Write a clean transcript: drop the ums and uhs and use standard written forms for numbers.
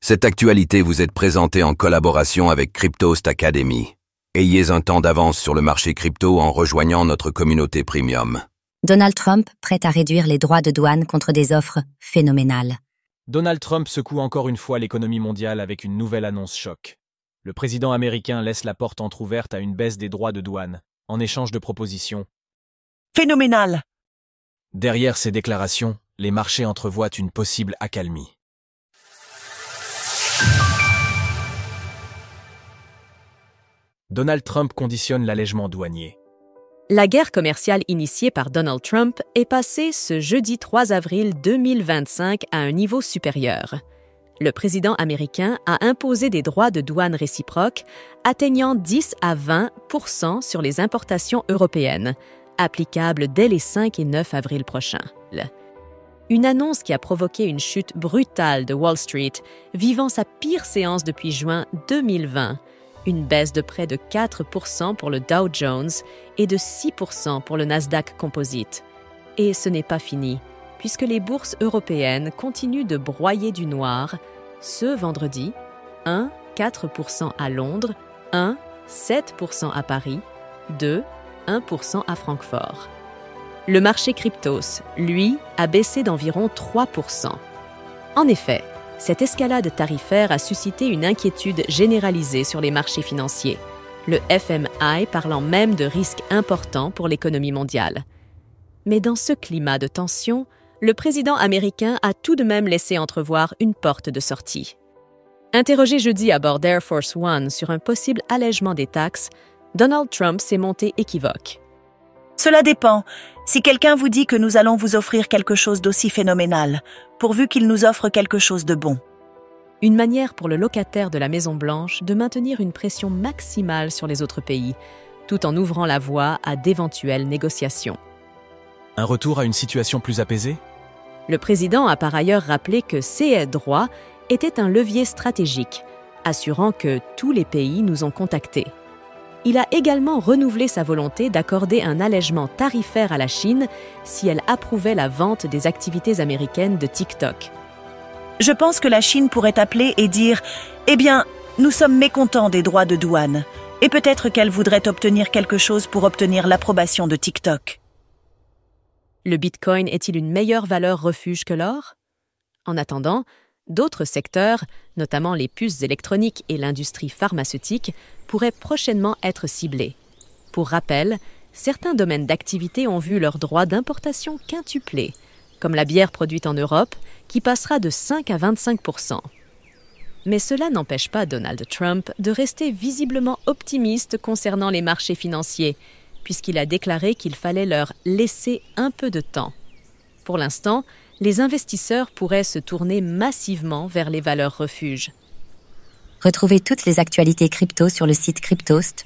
Cette actualité vous est présentée en collaboration avec Cryptost Academy. Ayez un temps d'avance sur le marché crypto en rejoignant notre communauté premium. Donald Trump prêt à réduire les droits de douane contre des offres phénoménales. Donald Trump secoue encore une fois l'économie mondiale avec une nouvelle annonce choc. Le président américain laisse la porte entrouverte à une baisse des droits de douane, en échange de propositions. Phénoménal! Derrière ces déclarations, les marchés entrevoient une possible accalmie. Donald Trump conditionne l'allègement douanier. La guerre commerciale initiée par Donald Trump est passée ce jeudi 3 avril 2025 à un niveau supérieur. Le président américain a imposé des droits de douane réciproques atteignant 10 à 20% sur les importations européennes, applicables dès les 5 et 9 avril prochains. Une annonce qui a provoqué une chute brutale de Wall Street, vivant sa pire séance depuis juin 2020, une baisse de près de 4% pour le Dow Jones et de 6% pour le Nasdaq Composite. Et ce n'est pas fini, puisque les bourses européennes continuent de broyer du noir. Ce vendredi, 1,4% à Londres, 1,7% à Paris, 1% à Francfort. Le marché cryptos, lui, a baissé d'environ 3%. En effet, cette escalade tarifaire a suscité une inquiétude généralisée sur les marchés financiers, le FMI parlant même de risques importants pour l'économie mondiale. Mais dans ce climat de tension, le président américain a tout de même laissé entrevoir une porte de sortie. Interrogé jeudi à bord d'Air Force One sur un possible allègement des taxes, Donald Trump s'est montré équivoque. Cela dépend. Si quelqu'un vous dit que nous allons vous offrir quelque chose d'aussi phénoménal, pourvu qu'il nous offre quelque chose de bon. Une manière pour le locataire de la Maison-Blanche de maintenir une pression maximale sur les autres pays, tout en ouvrant la voie à d'éventuelles négociations. Un retour à une situation plus apaisée ? Le président a par ailleurs rappelé que ces droits étaient un levier stratégique, assurant que tous les pays nous ont contactés. Il a également renouvelé sa volonté d'accorder un allègement tarifaire à la Chine si elle approuvait la vente des activités américaines de TikTok. Je pense que la Chine pourrait appeler et dire « Eh bien, nous sommes mécontents des droits de douane. » Et peut-être qu'elle voudrait obtenir quelque chose pour obtenir l'approbation de TikTok. Le Bitcoin est-il une meilleure valeur refuge que l'or? En attendant, d'autres secteurs, notamment les puces électroniques et l'industrie pharmaceutique, pourraient prochainement être ciblés. Pour rappel, certains domaines d'activité ont vu leurs droits d'importation quintuplés, comme la bière produite en Europe, qui passera de 5 à 25%. Mais cela n'empêche pas Donald Trump de rester visiblement optimiste concernant les marchés financiers, puisqu'il a déclaré qu'il fallait leur laisser un peu de temps. Pour l'instant, les investisseurs pourraient se tourner massivement vers les valeurs refuges. Retrouvez toutes les actualités crypto sur le site cryptost.fr.